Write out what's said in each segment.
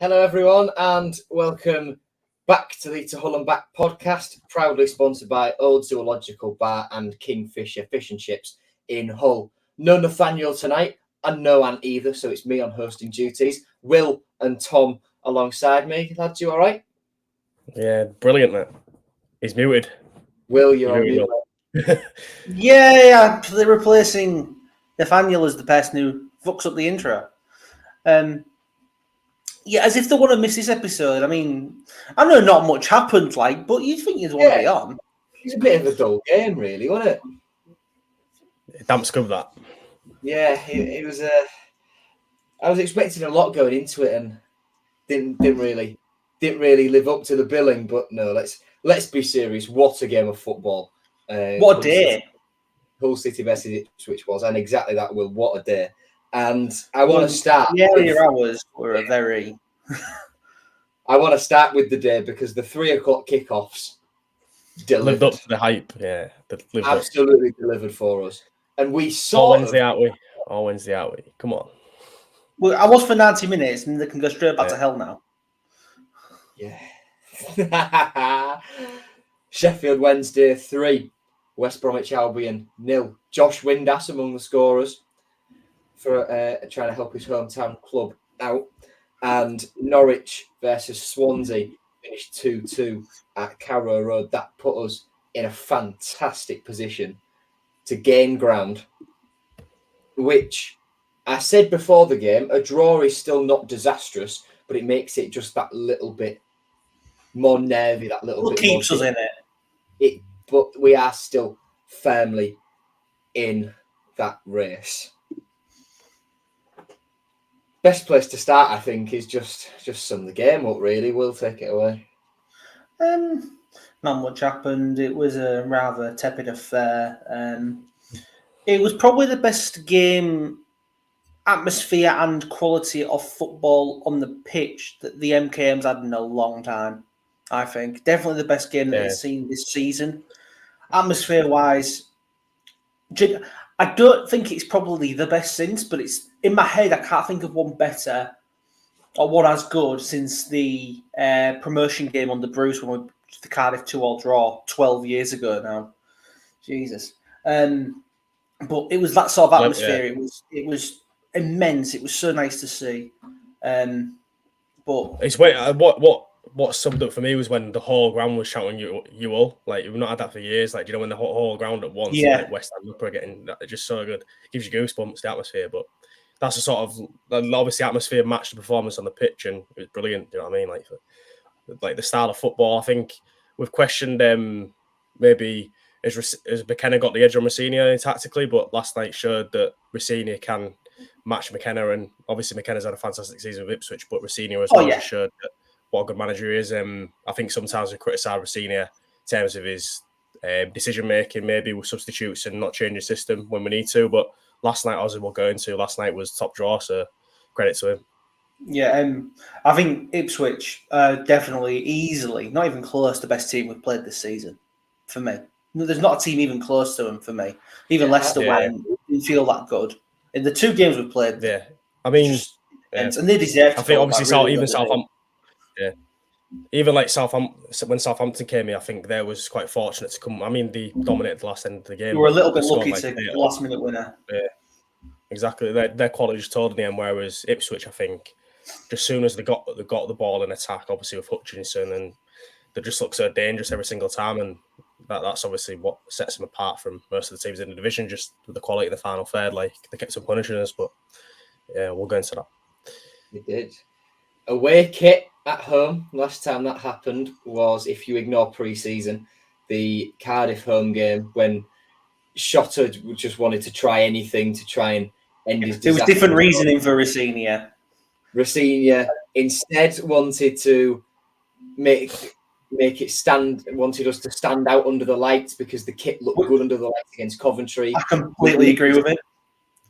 Hello, everyone, and welcome back to the To Hull and Back podcast, proudly sponsored by Old Zoological Bar and Kingfisher Fish and Chips in Hull. No Nathaniel tonight, and no Ant either, so it's me on hosting duties. Will and Tom alongside me. Lads, you all right? Yeah, brilliant, mate. He's muted. Will, you're on mute. Yeah, they're replacing Nathaniel as the person who fucks up the intro. Yeah, as if they want to miss this episode. I mean, I know not much happened, but you'd think you'd want to be on. It's a bit of a dull game, really, wasn't it? Damn scrub that. Yeah, it was I was expecting a lot going into it, and didn't really live up to the billing. But no, let's be serious. What a game of football! What a day! Hull City versus Ipswich was, and exactly that. Will, what a day! And I want to start. The earlier hours were a very. I want to start with the day because the 3:00 kickoffs lived up to the hype. Yeah, absolutely delivered for us, and we saw. All Wednesday, aren't we? All Wednesday, aren't we? Come on. Well, I was for 90 minutes, and they can go straight back to hell now. Yeah. Sheffield Wednesday 3, West Bromwich Albion 0. Josh Windass among the scorers for trying to help his hometown club out. And Norwich versus Swansea finished 2-2 at Carrow Road. That put us in a fantastic position to gain ground, which I said before the game, a draw is still not disastrous, but it makes it just that little bit more nervy, that little bit keeps us in it. But we are still firmly in that race. Best place to start, I think, is just sum the game up, really. We'll take it away. Not much happened. It was a rather tepid affair. It was probably the best game, atmosphere and quality of football on the pitch that the MKM's had in a long time, I think. Definitely the best game that it's seen this season. Atmosphere-wise, I don't think it's probably the best since, but it's in my head, I can't think of one better or one as good since the promotion game under Bruce when we the Cardiff 2-2 draw 12 years ago now. Jesus. But it was that sort of atmosphere. Yeah. It was immense. It was so nice to see. But it's what summed up for me was when the whole ground was shouting you all. Like, we've not had that for years. Like, you know, when the whole ground at once, like West Ham are getting just so good. It gives you goosebumps, the atmosphere. But that's a sort of, obviously, atmosphere matched the performance on the pitch, and it was brilliant. You know what I mean? Like the style of football. I think we've questioned maybe has McKenna got the edge on Rosenior tactically, but last night showed that Rosenior can match McKenna, and obviously McKenna's had a fantastic season with Ipswich, but Rosenior as well showed that what a good manager he is. I think sometimes we criticise Rosenior in terms of his decision making, maybe with substitutes and not changing system when we need to. But last night, as we'll go into, last night was top draw, so credit to him. Yeah, I think Ipswich definitely, easily, not even close, the best team we've played this season for me. There's not a team even close to them for me. Even Leicester didn't feel that good in the two games we've played. Yeah, I mean, and they deserve. I think obviously Southampton. Yeah, even like when Southampton came here, I think they was quite fortunate to come. I mean, they dominated the last end of the game. We were a little bit lucky to the last minute winner. Yeah, exactly. Their quality just told in the end. Whereas Ipswich, I think, just soon as they got the ball in attack, obviously with Hutchinson, and they just look so dangerous every single time, and that's obviously what sets them apart from most of the teams in the division. Just with the quality of the final third, like they kept on punishing us, but yeah, we'll go into that. They did. Away kit at home, last time that happened was, if you ignore pre-season, the Cardiff home game when Shotter just wanted to try anything to try and end his disaster. There was different reasoning for Rosenior. Rosenior instead wanted to make it wanted us to stand out under the lights because the kit looked good under the lights against Coventry. I completely agree with it.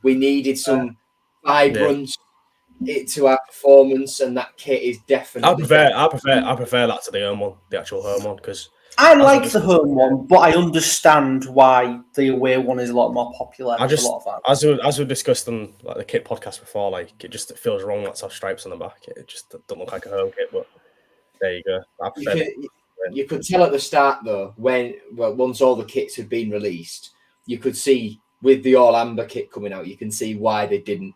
We needed some vibrance to our performance, and that kit is definitely. I prefer that to the home one, the actual home one, because I like the home one, but I understand why the away one is a lot more popular. As we discussed on like the kit podcast before, like it feels wrong not to have stripes on the back. It just doesn't look like a home kit, but there you go. You could tell at the start though, once all the kits had been released, you could see with the all amber kit coming out, you can see why they did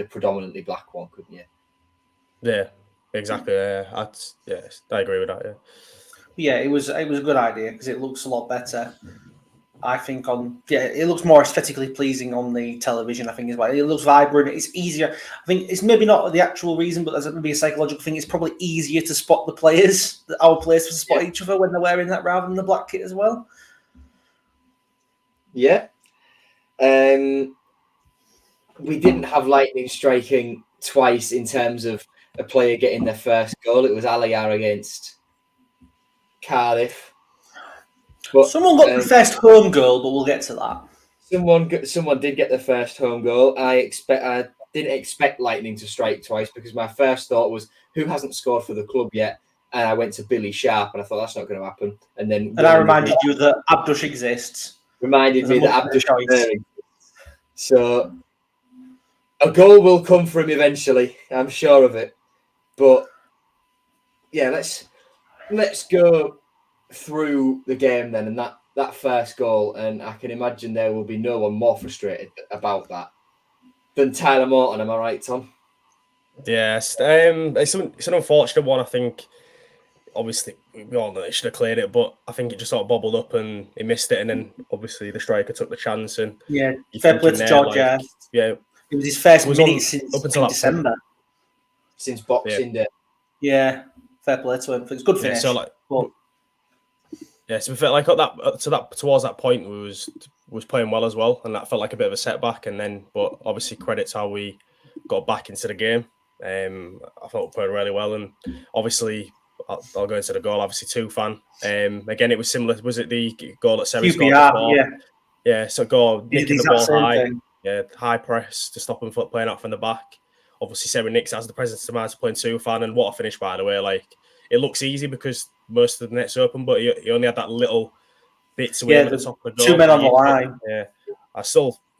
a predominantly black one, couldn't you? Yeah, exactly. I agree with that. Yeah. Yeah, it was a good idea because it looks a lot better. I think it looks more aesthetically pleasing on the television. I think as well. It looks vibrant. It's easier. I think it's maybe not the actual reason, but there's maybe a psychological thing. It's probably easier to spot the players, our players, to spot each other when they're wearing that rather than the black kit as well. Yeah. We didn't have lightning striking twice in terms of a player getting their first goal. It was Aliyar against Cardiff. But, someone got the first home goal, but we'll get to that. Someone did get the first home goal. I didn't expect lightning to strike twice because my first thought was, who hasn't scored for the club yet? And I went to Billy Sharp, and I thought that's not going to happen. And I reminded you that Abdush exists. Reminded me that Abdush exists. So a goal will come from him eventually. I'm sure of it. But yeah, let's go through the game then, and that first goal, and I can imagine there will be no one more frustrated about that than Tyler Morton. Am I right, Tom? Yes, it's an unfortunate one. I think obviously we all know it should have cleared it, but I think it just sort of bobbled up and he missed it, and then obviously the striker took the chance. And fair play to George. It was his first minute since up until December, since Boxing Day. Yeah, fair play to him. It's good finish. So we felt like towards that point we was playing well as well, and that felt like a bit of a setback. And then, but obviously credits how we got back into the game. I thought we played really well, and obviously I'll go into the goal. Obviously, Tufan. Again, it was similar. Was it the goal that Seri scored before? Yeah. So nicking the ball high. Yeah, high press to stop him playing out from the back. Obviously, Seri nicks has the presence of mind to playing Tufan, and what a finish, by the way. Like, it looks easy because most of the net's open, but he only had that little bit to aim at the top of the goal. 2 men on the line. Yeah,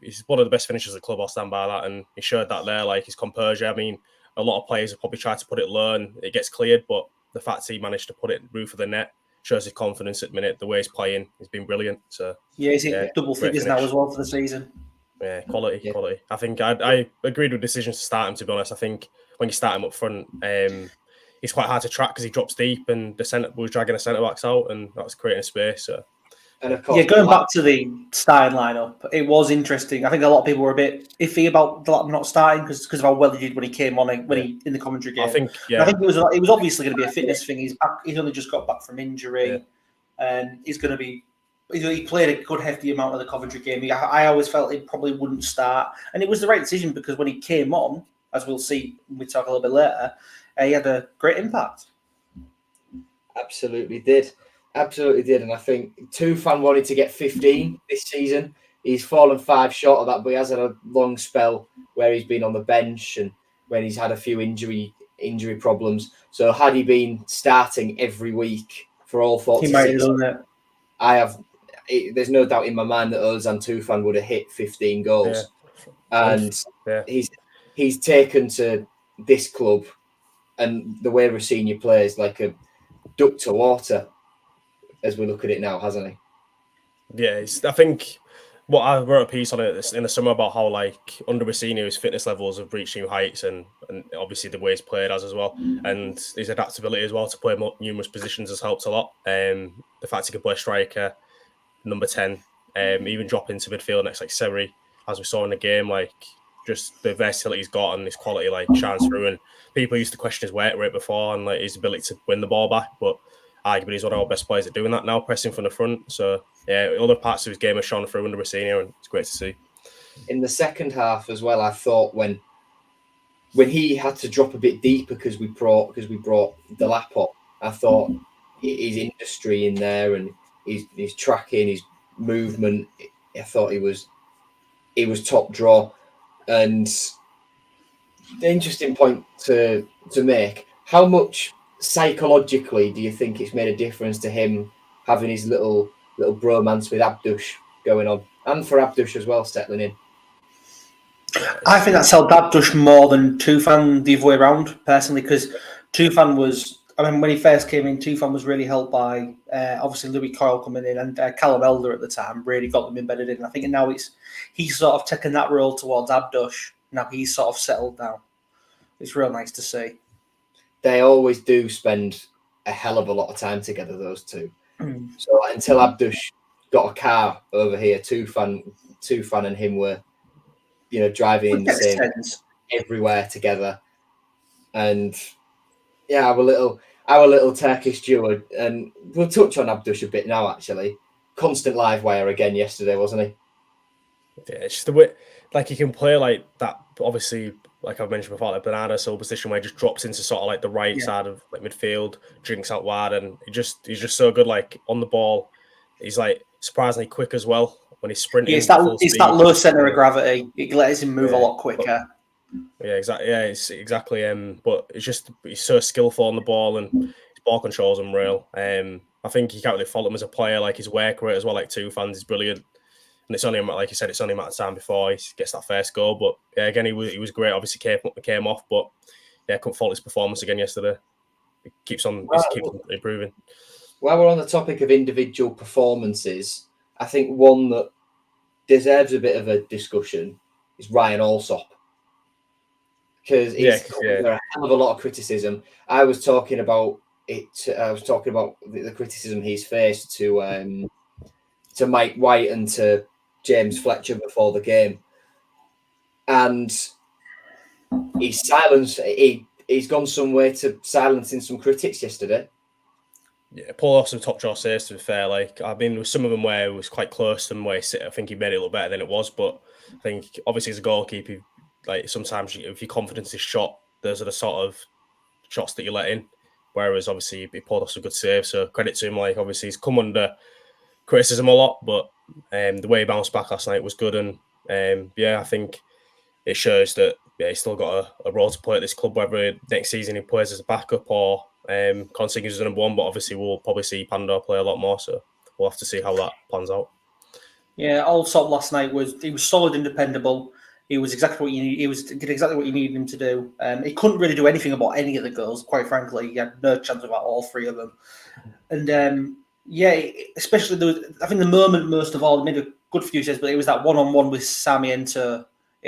he's one of the best finishers at the club. I'll stand by that, and he showed that there. Like, his composure. I mean, a lot of players have probably tried to put it low and it gets cleared, but the fact he managed to put it roof of the net shows his confidence at the minute. The way he's playing, he's been brilliant. So he's hit double figures now as well for the season. Yeah, quality. I think I agreed with decisions to start him. To be honest, I think when you start him up front, he's quite hard to track because he drops deep, and the was dragging the centre backs out, and that's creating space. So. And of course, going back to the starting lineup, it was interesting. I think a lot of people were a bit iffy about not starting because of how well he did when he came on in the commentary game. I think it was obviously going to be a fitness thing. He's back. He's only just got back from injury, and he's going to be. He played a good hefty amount of the Coventry game. I always felt he probably wouldn't start, and it was the right decision because when he came on, as we'll see when we talk a little bit later, he had a great impact. Absolutely did. And I think Tufan wanted to get 15 this season. He's fallen 5 short of that, but he has had a long spell where he's been on the bench and when he's had a few injury problems. So had he been starting every week for all 46, he might have done it. There's no doubt in my mind that Ozan Tufan would have hit 15 goals. Yeah. And he's taken to this club and the way Rossini plays like a duck to water. As we look at it now, hasn't he? Yeah, I think what I wrote a piece on it in the summer about how, like, under Rossini, his fitness levels have reached new heights, and obviously the way he's played as well, and his adaptability as well to play numerous positions has helped a lot. The fact he can play striker, number 10, even drop into midfield next like Seri, as we saw in the game, like just the versatility he's got and his quality like shines through. And people used to question his work rate before and like his ability to win the ball back, but arguably he's one of our best players at doing that now, pressing from the front. So yeah, other parts of his game have shone through under Rossini, and it's great to see. In the second half as well, I thought when he had to drop a bit deeper because we brought the lap up, I thought his industry in there and his tracking, his movement, I thought he was top draw. And the interesting point to make, how much psychologically do you think it's made a difference to him having his little bromance with Abdush going on, and for Abdush as well settling in. I think that's helped Abdush more than Tufan the other way around, personally, because Tufan was, I mean, when he first came in, Tufan was really helped by obviously Louis Coyle coming in, and Callum Elder at the time really got them embedded in. I think now he's sort of taken that role towards Abdush. Now he's sort of settled down. It's real nice to see. They always do spend a hell of a lot of time together, those two. So until Abdush got a car over here, Tufan and him were, driving in the same everywhere together. And yeah, our little Turkish duo, and we'll touch on Abdush a bit now. Actually, constant live wire again yesterday, wasn't he? Yeah, it's just the way, like, he can play like that. Obviously, like I've mentioned before, like Bernardo Silva position where he just drops into sort of like the right side of like midfield, drinks out wide, and he's just so good. Like on the ball, he's like surprisingly quick as well when he's sprinting. Yeah, it's that low center of gravity. It lets him move a lot quicker. Yeah, exactly. Yeah, it's exactly. But he's so skillful on the ball, and his ball control's unreal. I think you can't really fault him as a player. Like his work rate as well, like Tufan is brilliant. And it's only, like you said, it's only a matter of time before he gets that first goal. But yeah, again, he was great. Obviously, came off, but yeah, couldn't fault his performance again yesterday. He keeps on improving. While we're on the topic of individual performances, I think one that deserves a bit of a discussion is Ryan Alsop, because he's under a hell of a lot of criticism. I was talking about it. I was talking about the criticism he's faced to Mike White and to James Fletcher before the game, and he's silenced. He's gone some way to silencing some critics yesterday. Yeah, Paul off some top draw saves, to be fair. Like, I mean, there was some of them where it was quite close to them where I think he made it look better than it was. But I think, obviously, as a goalkeeper, like sometimes if your confidence is shot, those are the sort of shots that you let in. Whereas, obviously, he pulled off some good saves. So credit to him. Like, obviously, he's come under criticism a lot, but the way he bounced back last night was good. And I think it shows that he's still got a role to play at this club, whether next season he plays as a backup or continues as the number one. But obviously we'll probably see Pandor play a lot more, so we'll have to see how that plans out. Yeah, Alsop last night was solid and dependable. He was exactly what you need. Did exactly what you needed him to do. He couldn't really do anything about any of the goals, quite frankly. He had no chance about all three of them. And especially I think the moment most of all, made a good few saves, but it was that one-on-one with Sami Enter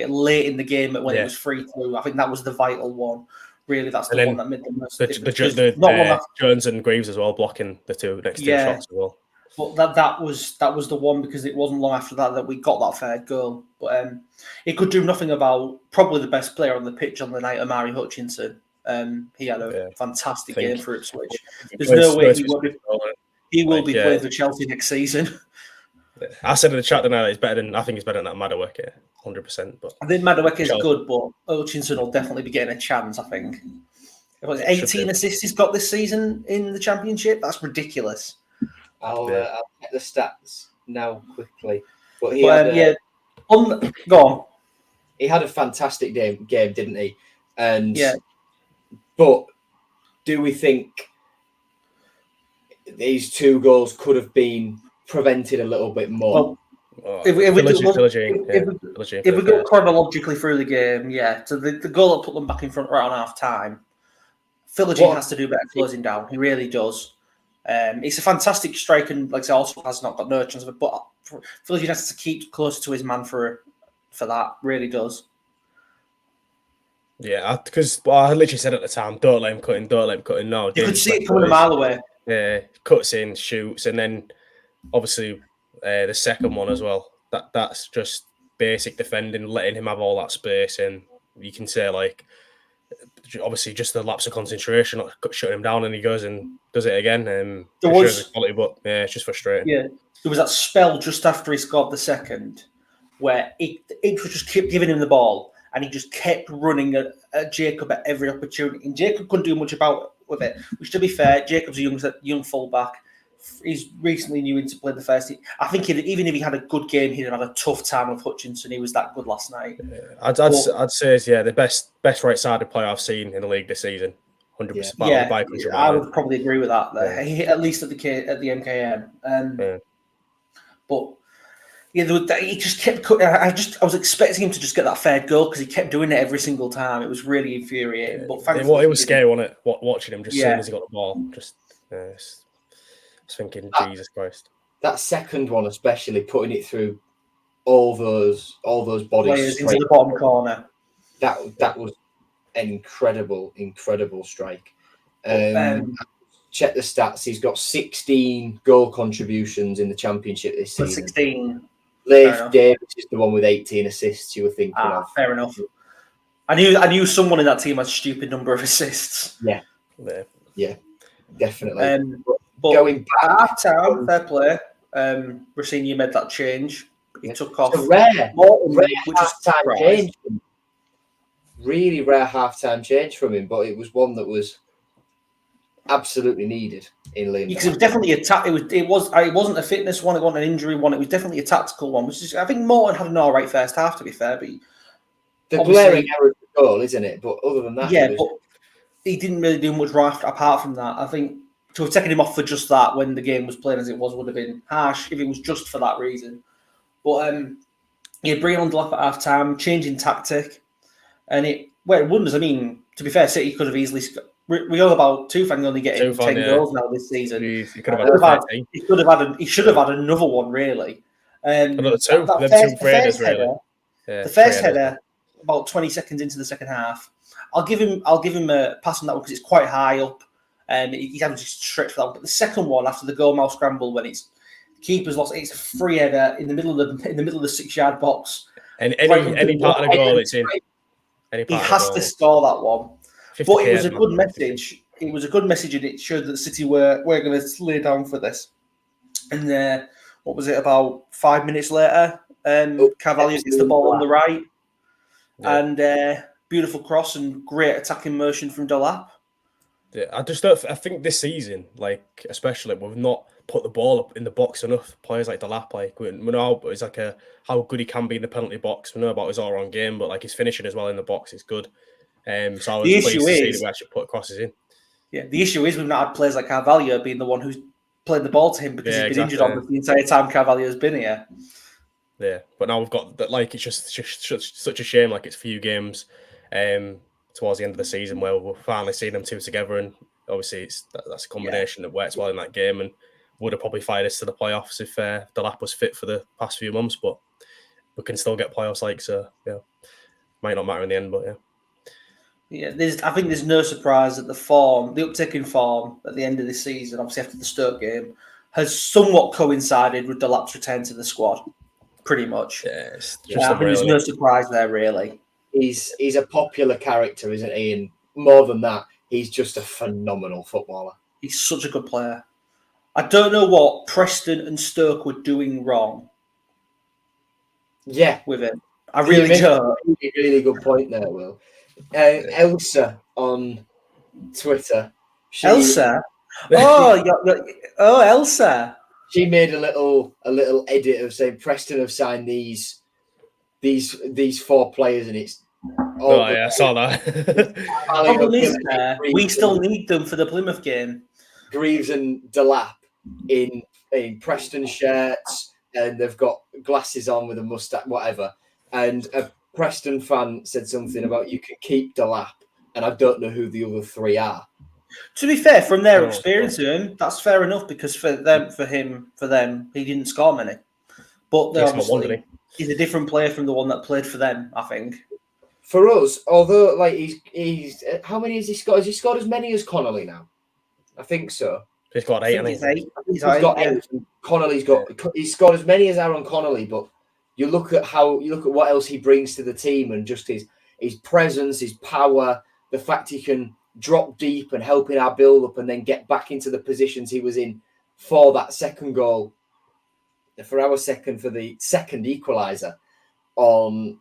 late in the game when it was 3-2. I think that was the vital one. Really, that's the one that made the most difference. Jones and Greaves as well, blocking the two next two shots as well. But that was the one, because it wasn't long after that we got that third goal. But it could do nothing about probably the best player on the pitch on the night, Amari Hutchinson. He had a fantastic game for Ipswich. There's no way he will be playing for Chelsea next season. I said in the chat tonight, I think it's better than that Madueke, 100%. But I think Madueke is good, but Hutchinson will definitely be getting a chance, I think. 18 assists he's got this season in the Championship. That's ridiculous. I'll get the stats now quickly. But go on. He had a fantastic game, didn't he? And but do we think these two goals could have been prevented a little bit more? Well, if we go chronologically through the game, so the goal that put them back in front right on half time, Philogene has to do better closing down. He really does. It's a fantastic strike, and like I say, also has not got no chance of it. But Philogene has to keep closer to his man for that. Really does. Yeah, because I literally said at the time, don't let him cut in, don't let him cut in. No, you could see it coming a mile away. Yeah, cuts in, shoots, and then obviously the second one as well. That's just basic defending, letting him have all that space, and you can say like, obviously just the lapse of concentration, shutting him down, and he goes and does it again. There was quality, but it's just frustrating. Yeah, there was that spell just after he scored the second, where it just kept giving him the ball, and he just kept running at Jacob at every opportunity, and Jacob couldn't do much about with it. Which, to be fair, Jacob's a young fullback. He's recently new into playing the first team. I think even if he had a good game, he'd have had a tough time with Hutchinson. He was that good last night. I'd say the best right-sided player I've seen in the league this season, 100%. Yeah, by a country I mile. would probably agree with that. There, at least at the MKM. But yeah, he just kept. I was expecting him to just get that fair goal because he kept doing it every single time. It was really infuriating. But thankfully, it was scary, wasn't it? Watching him just as soon as he got the ball, I was thinking, Jesus Christ. That second one, especially putting it through all those bodies players into the bottom corner. That was an incredible strike. Check the stats. He's got 16 goal contributions in the championship this season. 16. Leif Davis is the one with 18 assists you were thinking of. Fair enough. I knew someone in that team had a stupid number of assists. Yeah, definitely. But going back at half-time, fair play. Rosini made that change. He took off. It's a rare half-time change. Really rare half-time change from him, but it was one that was absolutely needed in Liam. Because it was definitely it wasn't a fitness one, it wasn't an injury one, it was definitely a tactical one. Which is, I think Morton had an all right first half, to be fair, but the glaring error of the goal, isn't it? But other than that, but he didn't really do much right apart from that. I think to have taken him off for just that when the game was playing as it was would have been harsh if it was just for that reason. But bringing on Delap at half time, changing tactic, and it wonders. I mean, to be fair, City could have easily. We all about Tufan only getting 10 goals now this season. He should have had another one, really. Another two. The first header, about 20 seconds into the second half. I'll give him a pass on that one because it's quite high up. He's having to stretch for that one. But the second one, after the goalmouth scramble, when it's the keeper's lost, it's a free header in the middle of the 6-yard box. And any part of the goal it's in. He has to score that one. But it was a good message. It was a good message, and it showed that the City were going to lay down for this. And what was it? About 5 minutes later, Carvalho gets the ball on the right, and beautiful cross and great attacking motion from Delap. Yeah, I think this season, especially, we've not put the ball up in the box enough. Players like Delap, we know it's how good he can be in the penalty box. We know about his all-round game, but his finishing as well in the box is good. So I was pleased to see that we actually put crosses in. Yeah, the issue is we've not had players like Carvalho being the one who's played the ball to him because he's been injured almost the entire time Carvalho's been here. Yeah, but now we've got that. It's just such a shame. It's a few games towards the end of the season where we're finally seeing them two together, and obviously that's a combination that works well in that game, and would have probably fired us to the playoffs if Delap was fit for the past few months. But we can still get playoffs, so might not matter in the end, but yeah. Yeah, I think there's no surprise that the uptick in form at the end of this season, obviously after the Stoke game, has somewhat coincided with Delap's return to the squad, pretty much. Yeah, I think there's no surprise there, really. He's a popular character, isn't he? And more than that, he's just a phenomenal footballer. He's such a good player. I don't know what Preston and Stoke were doing wrong. Yeah, with him. I really don't. Really good point there, Will. Elsa on Twitter. Elsa? Elsa. She made a little edit of saying Preston have signed these 4 players, and it's. I saw that. We still need them for the Plymouth game. Greaves and Delap in Preston shirts, and they've got glasses on with a mustache, whatever, and a Preston fan said something about you can keep Delap, and I don't know who the other 3 are. To be fair, from their experience with him, that's fair enough because for them, he didn't score many. But he's a different player from the one that played for them, I think. For us, although he's how many has he scored? Has he scored as many as Connolly now? I think so. He's got 8. I think he's got 8. Connolly's he's scored as many as Aaron Connolly, but you look at what else he brings to the team, and just his presence, his power, the fact he can drop deep and help in our build up, and then get back into the positions he was in for that second goal, for the second equaliser on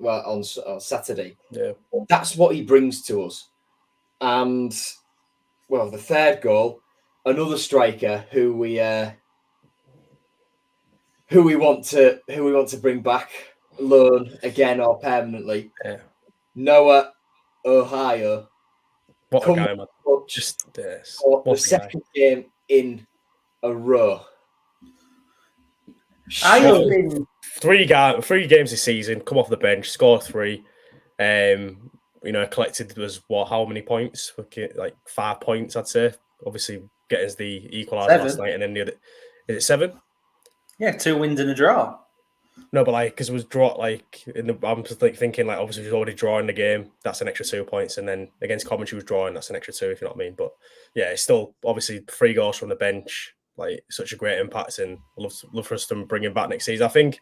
Saturday. Yeah, that's what he brings to us. And the third goal, another striker who we want to bring back, loan again or permanently. Yeah. Noah Ohio What a guy, man. Just this. for the second game in a row. I have been three games this season, come off the bench, score 3. Collected was how many points? Like 5 points, I'd say. Obviously, getting us the equaliser last night, and then the other. Is it 7? Yeah, 2 wins and a draw. No, but because it was draw, I'm just thinking obviously he was already drawing the game. That's an extra 2 points, and then against Coventry was drawing. That's an extra 2, if you know what I mean. But yeah, it's still obviously 3 goals from the bench. Such a great impact, and I'd love for us to bring him back next season. I think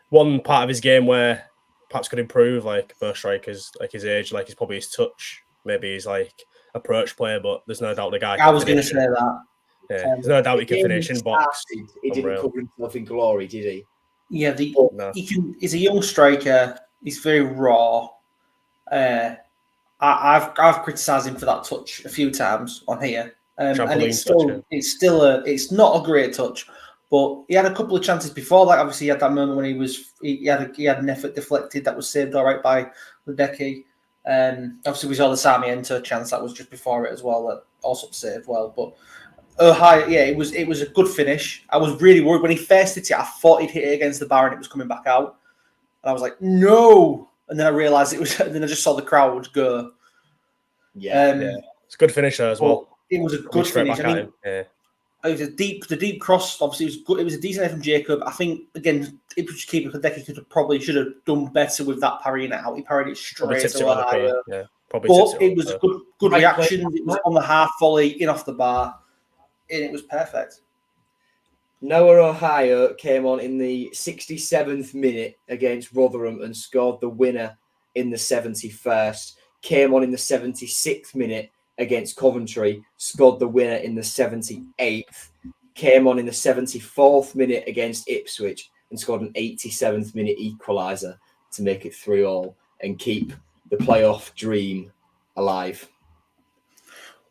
one part of his game where perhaps could improve, both strikers, his age, is probably his touch. Maybe he's approach player, but there's no doubt the guy. I was going to say that. Yeah, there's no doubt he can finish in box. He didn't cover himself in glory, did he? Yeah, he's a young striker. He's very raw. I've criticised him for that touch a few times on here, and it's not a great touch. But he had a couple of chances before that. Obviously, he had that moment when he had an effort deflected that was saved all right by Ledecky. Obviously, we saw the Sarmiento chance that was just before it as well, that also saved well. But it was a good finish. I was really worried when he first hit it. I thought he'd hit it against the bar and it was coming back out, and I was like, no. And then I realised it was. And then I just saw the crowd go. Yeah, it's a good finish there as well. It was a good finish. It was the deep cross. Obviously, it was good. It was a decent effort from Jacob. I think again, Ipswich keeper Ledecky should have done better with that parrying it out. He parried it straight away. But it was a good reaction. It was on the half volley, in off the bar, and it was perfect. Noah Ohio came on in the 67th minute against Rotherham and scored the winner in the 71st. Came on in the 76th minute against Coventry, scored the winner in the 78th. Came on in the 74th minute against Ipswich and scored an 87th minute equaliser to make it 3-3 and keep the playoff dream alive.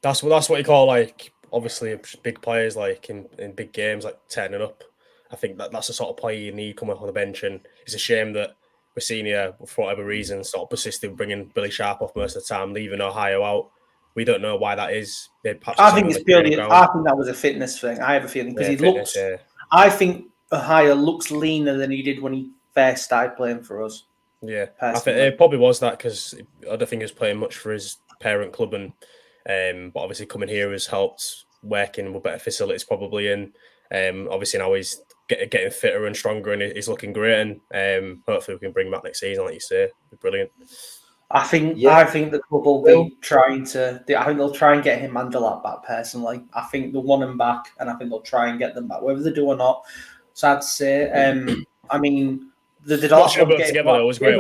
That's what you call obviously big players in big games turning up. I think that's the sort of player you need coming off the bench, and it's a shame that we're seeing here for whatever reason sort of persisting bringing Billy Sharp off most of the time, leaving Ohio out. We don't know why that is. I think it's purely. I think that was a fitness thing. I have a feeling because he looks. Yeah. I think Ohio looks leaner than he did when he first started playing for us. Yeah, I think it probably was that because I don't think he was playing much for his parent club, and but obviously coming here has helped working with better facilities probably, and obviously now he's getting fitter and stronger, and he's looking great, and hopefully we can bring him back next season, like you say. It'd be brilliant. I think the club will be trying to. I think they'll try and get him and Delap back personally. I think they'll want him back, and I think they'll try and get them back. Whether they do or not, sad to say. I mean, watching them both together though was great. It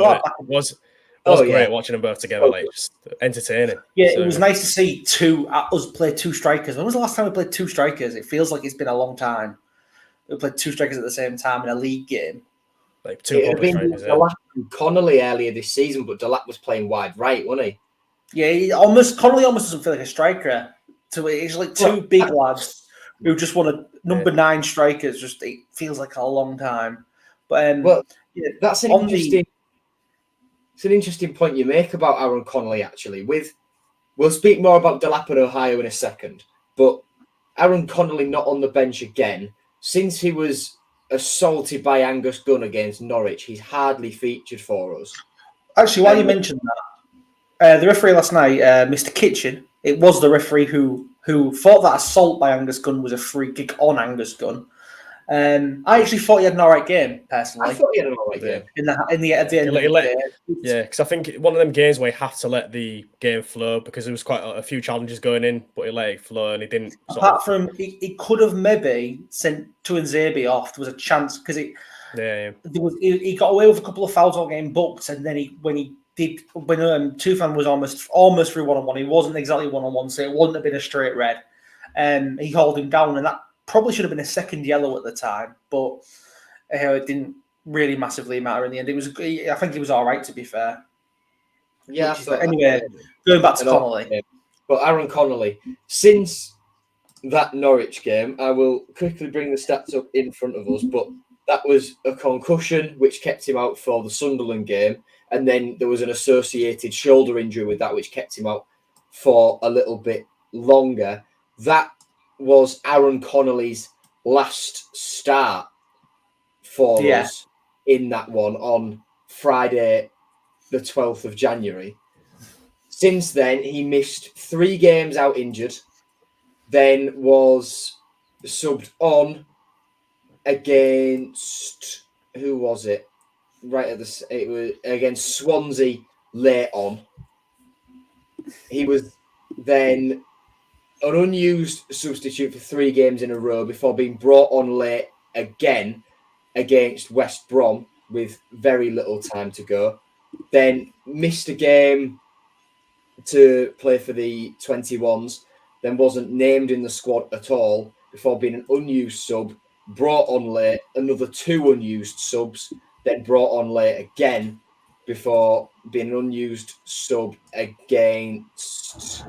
was great watching them both together, just entertaining. Yeah, it was nice to see us play 2 strikers. When was the last time we played 2 strikers? It feels like it's been a long time. We played 2 strikers at the same time in a league game. 2 proper strikers. Delap and Connolly earlier this season, but Delap was playing wide right, wasn't he? Yeah, Connolly almost doesn't feel like a striker. So it's 2 big lads who just want a number 9 strikers. Just it feels like a long time. But that's an interesting. It's an interesting point you make about Aaron Connolly. Actually, we'll speak more about Delap and Ohio in a second, but Aaron Connolly not on the bench again since he was assaulted by Angus Gunn against Norwich. He's hardly featured for us. Actually, while you mentioned that, the referee last night, Mr. Kitchen, it was the referee who thought that assault by Angus Gunn was a free kick on Angus Gunn. I actually thought he had an all right game, personally. I thought he had an all right game. At the end of the day. Yeah, because I think one of them games where he had to let the game flow because there was quite a few challenges going in, but he let it flow and he didn't. Apart from, he could have maybe sent Tuanzebe off. There was a chance because he got away with a couple of fouls all getting booked, and then when Tufan was almost through 1-on-1, he wasn't exactly 1-on-1, so it wouldn't have been a straight red. He hauled him down, and that probably should have been a second yellow at the time, but it didn't really massively matter in the end. I think he was all right, to be fair. Yeah. Anyway, going back to Connolly. But Aaron Connolly, since that Norwich game, I will quickly bring the stats up in front of us, but that was a concussion, which kept him out for the Sunderland game, and then there was an associated shoulder injury with that, which kept him out for a little bit longer. That was Aaron Connolly's last start for us in that one on Friday, the 12th of January. Since then, he missed 3 games out injured, then was subbed on against, who was it? Right at the, it was against Swansea late on. He was then an unused substitute for 3 games in a row before being brought on late again against West Brom with very little time to go. Then missed a game to play for the 21s, then wasn't named in the squad at all before being an unused sub, brought on late, another 2 unused subs, then brought on late again before being an unused sub against,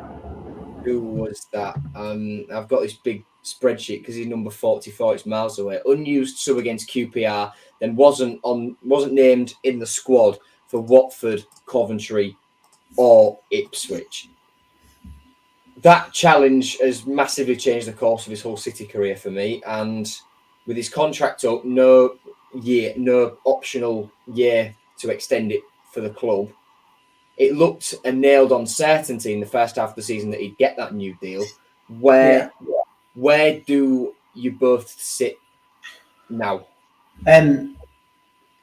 who was that? I've got this big spreadsheet because he's number 44, it's miles away. Unused sub against QPR, then wasn't named in the squad for Watford, Coventry, or Ipswich. That challenge has massively changed the course of his whole City career for me. And with his contract up, no optional year to extend it for the club, it looked a nailed on certainty in the first half of the season that he'd get that new deal. Where do you both sit now?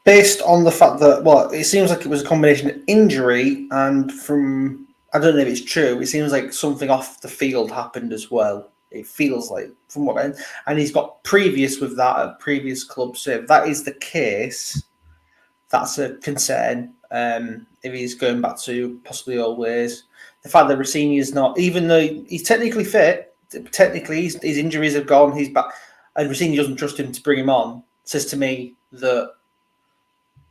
Based on the fact that, it seems like it was a combination of injury and from, I don't know if it's true, it seems like something off the field happened as well. It feels like, from what and he's got previous with that at previous clubs. So if that is the case, that's a concern. If he's going back to possibly old ways. The fact that Rossini is not, even though he's technically fit, his injuries have gone, he's back, and Rossini doesn't trust him to bring him on, says to me that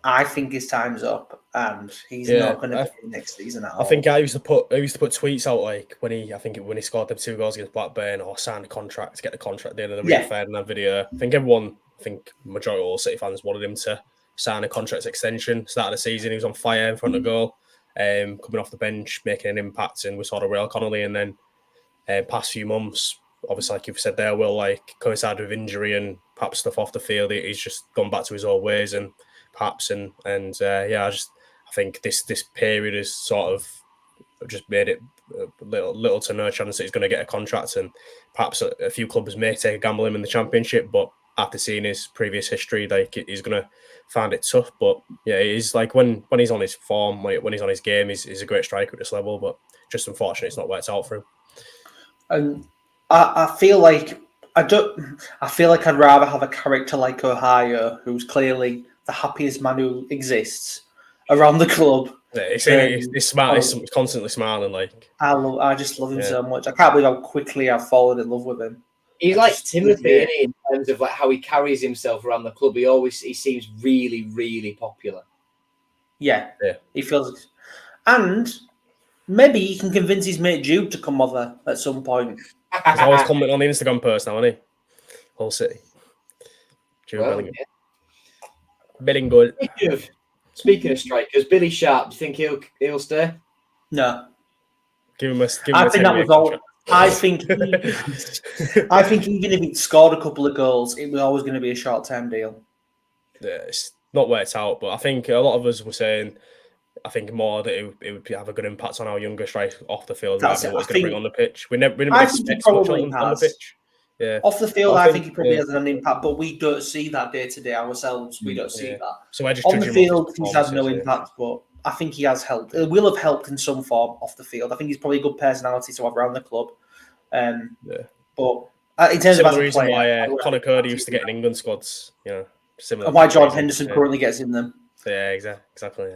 I think his time's up, and he's not going to be next season at all. I think I used to put tweets out like when he scored them 2 goals against Blackburn or signed a contract to get the contract at the end of the Rio Ferdinand video. I think majority of all City fans wanted him to sign a contract extension. Start of the season, he was on fire in front of goal, coming off the bench, making an impact, and we saw the real Connolly. And then past few months, obviously, like you've said there, will like coincide with injury and perhaps stuff off the field. He's just gone back to his old ways and perhaps I think this period has sort of just made it little to no chance that he's going to get a contract, and perhaps a few clubs may take a gamble him in the Championship, but after seeing his previous history, like he's going to find it tough. But yeah, he's like when he's on his form, when he's on his game, he's a great striker at this level, but just unfortunately it's not worked out for him. And I feel like I'd rather have a character like Ohio, who's clearly the happiest man who exists around the club. Yeah, he's smart. He's constantly smiling. Like I just love him so much. I can't believe how quickly I've fallen in love with him. He's like Timothy, isn't he, in terms of like how he carries himself around the club. He seems really, really popular. Yeah. He feels, and maybe he can convince his mate Jude to come over at some point. He's always commenting on the Instagram post now, isn't he? Whole City. Jude Bellingham. Yeah. Bellingham. Speaking of strikers, Billy Sharp, do you think he'll stay? No. Give him a I think that was all. I think even if it scored a couple of goals, it was always going to be a short-term deal. Yeah, it's not worked out, but I think a lot of us were saying, I think more that it would have a good impact on our younger strikers off the field rather than what it's going to bring on the pitch. We never expect much on the pitch. Yeah. Off the field, I think he probably has an impact, but we don't see that day to day ourselves. We don't see that. So I just on the field, he's had no impact, but I think he has helped. It will have helped in some form off the field. I think he's probably a good personality to have around the club. But in terms of the reason why Conor Cody used to get in England squads, similar. And why Jordan Henderson currently gets in them. Yeah, exactly.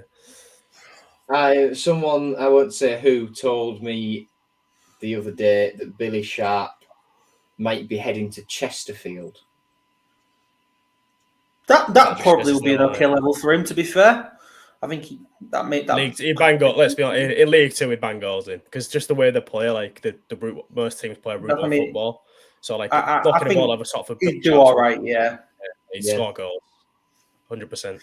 Yeah. Someone, I won't say who, told me the other day that Billy Sharp might be heading to Chesterfield. That probably will be an okay level for him, to be fair. I think that made that. He'd bang goals. Let's be honest, in League Two, he'd bang goals in because just the way they play, like the most teams play brutal football. So like knocking the ball over sort of. He'd do all right, yeah. He'd score goals, 100%.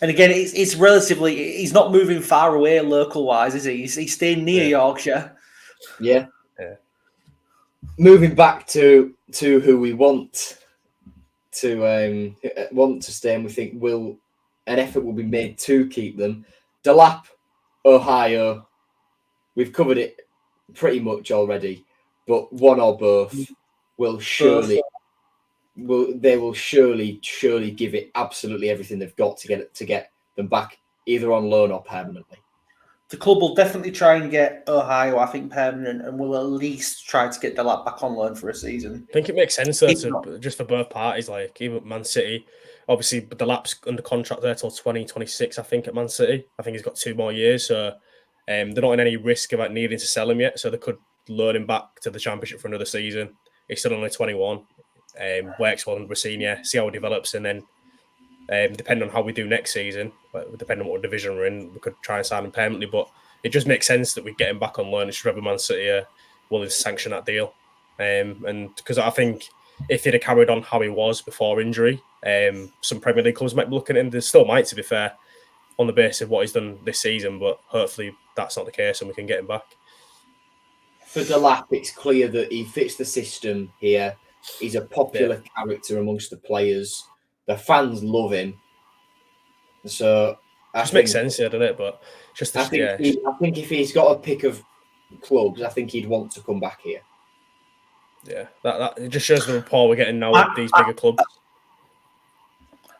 And again, it's relatively. He's not moving far away local wise, is he? He's staying near Yorkshire. Yeah. Yeah. Moving back to who we want to stay, and we think an effort will be made to keep them. THAB, Ohio. We've covered it pretty much already, but one or both will surely give it absolutely everything they've got to get them back, either on loan or permanently. The club will definitely try and get Ohio, I think, permanent, and will at least try to get THAB back on loan for a season. I think it makes sense though, just for both parties. Like even Man City, obviously, but THAB's under contract there till 2026. I think at Man City, I think he's got 2 more years, so they're not in any risk of needing to sell him yet. So they could loan him back to the Championship for another season. He's still only 21. Works well in Racine, see how he develops, and then depending on how we do next season, depending on what division we're in, we could try and sign him permanently. But it just makes sense that we get him back on loan. It should have Man City willing to sanction that deal. And because I think if he'd have carried on how he was before injury, some Premier League clubs might be looking at him. They still might, to be fair, on the basis of what he's done this season. But hopefully that's not the case and we can get him back. For THAB, it's clear that he fits the system here. He's a popular character amongst the players. The fans love him. So it makes sense, doesn't it? But just I think if he's got a pick of clubs, I think he'd want to come back here. Yeah, that it just shows the rapport we're getting now with these bigger clubs.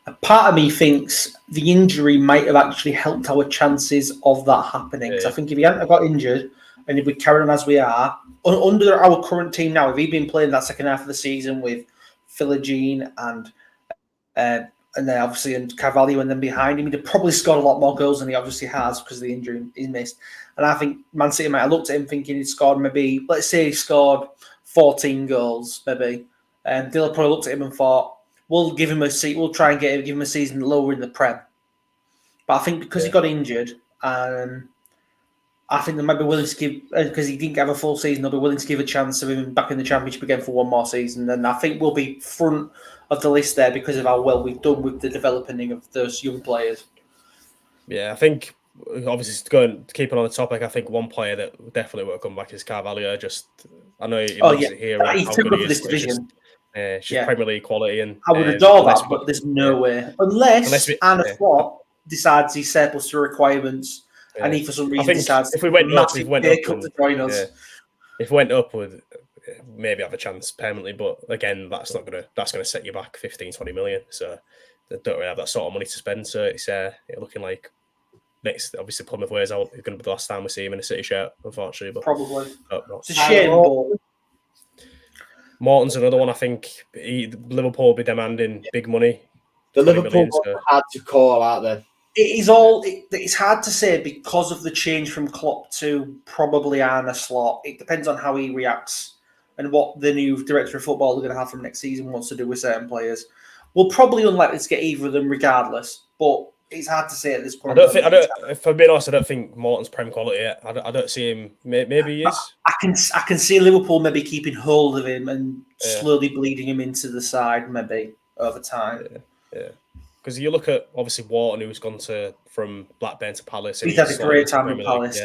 A part of me thinks the injury might have actually helped our chances of that happening. Because I think if he hadn't got injured and if we carried on as we are, under our current team now, if he'd been playing that second half of the season with Philogene and then obviously and Carvalho and then behind him, he'd have probably scored a lot more goals than he obviously has because of the injury he's missed. And I think Man City might have looked at him thinking he'd scored maybe, let's say he scored 14 goals, maybe. And they'll probably looked at him and thought, we'll give him a seat. We'll try and give him a season lower in the Prem. But I think because he got injured, I think they might be willing to give, because he didn't have a full season, they'll be willing to give a chance of him back in the Championship again for one more season. And I think we'll be front of the list there because of how well we've done with the developing of those young players. Yeah, I think obviously keeping on the topic, I think one player that definitely will come back is Carvalho. I know he loves it here. He's too good for this division. It's just Premier League quality, and I would adore that, but there's no way unless Anna Flott decides he's surplus to requirements, and he for some reason decides if we went up, to join us. If we went up, would maybe have a chance permanently, but again, that's gonna set you back 15-20 million. So they don't really have that sort of money to spend. So it's looking like next, obviously Plymouth wears out. It's going to be the last time we see him in a City shirt, unfortunately. But probably it's a shame. Morton's another one. I think Liverpool will be demanding big money. The Liverpool are hard to call, aren't they? It's hard to say because of the change from Klopp to probably Arne Slot. It depends on how he reacts and what the new director of football they're going to have from next season wants to do with certain players. We're probably unlikely to get either of them regardless, but it's hard to say at this point. If I'm being honest, I don't think Morton's Prem quality yet. I don't see him. Maybe he is. I can see Liverpool maybe keeping hold of him and slowly bleeding him into the side, maybe over time. Yeah. Because you look at obviously Wharton, who's gone from Blackburn to Palace. He's had a great time at Palace.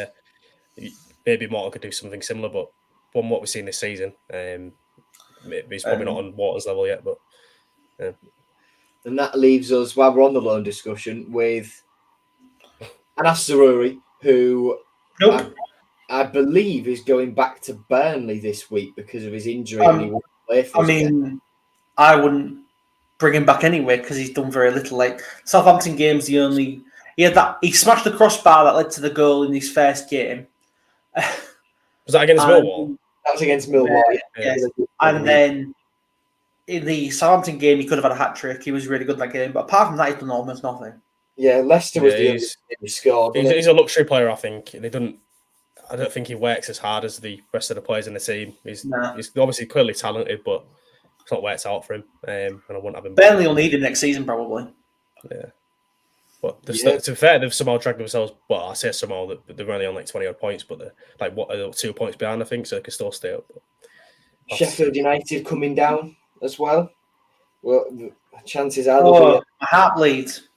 Yeah. Maybe Morton could do something similar, but from what we've seen this season, maybe he's probably not on Wharton's level yet. But and that leaves us, while we're on the loan discussion, with Anas Zaroury, who I believe is going back to Burnley this week because of his injury, and he won't play for us. I wouldn't bring him back anyway because he's done very little. Like Southampton game's he smashed the crossbar that led to the goal in his first game. Was that against Millwall? That was against Millwall. Yes. And then in the Southampton game, he could have had a hat trick. He was really good in that game, but apart from that, he's done almost nothing. Yeah, Leicester was the only game he scored. He's a luxury player, I think. I don't think he works as hard as the rest of the players in the team. He's obviously clearly talented, but it's not worked out for him. And I wouldn't have him. Burnley will need him next season, probably. Yeah. But to be fair, they've somehow dragged themselves. Well, I say somehow that they're only on like 20 odd points, but they're like 2 points behind, I think, so they can still stay up. Sheffield United coming down as well. Well, chances are. My heart bleeds.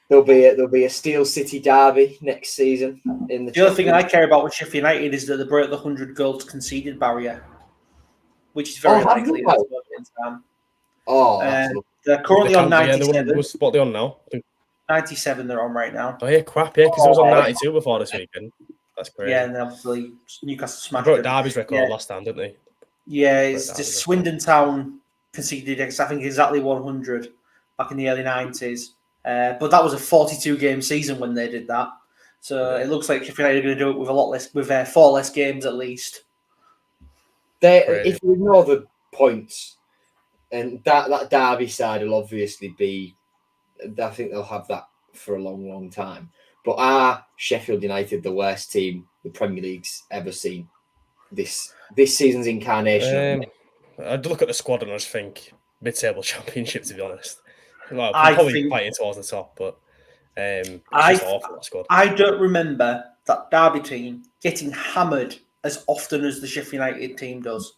there'll be a Steel City derby next season in the. The other thing I care about with Sheffield United is that they broke the 100 goals conceded barrier, which is very likely at this moment in time. They're currently on 97. What are they on now? 97 they're on right now. Oh yeah, crap, yeah, because it was on 92 before this weekend. That's crazy. Yeah, and obviously Newcastle smashed them. They broke Derby's record last time, didn't they? Yeah, it's just Swindon Town conceded, I think, exactly 100 back in the early 90s. But that was a 42-game season when they did that. So it looks like Sheffield United are going to do it with a lot less, with 4 less games at least. If you ignore the points, and that Derby side will obviously be, I think they'll have that for a long, long time. But are Sheffield United the worst team the Premier League's ever seen this season's incarnation? I'd look at the squad and I just think mid-table championship, to be honest. Well, probably fighting towards the top, but it's just awful, that squad. I don't remember that Derby team getting hammered as often as the Sheffield United team does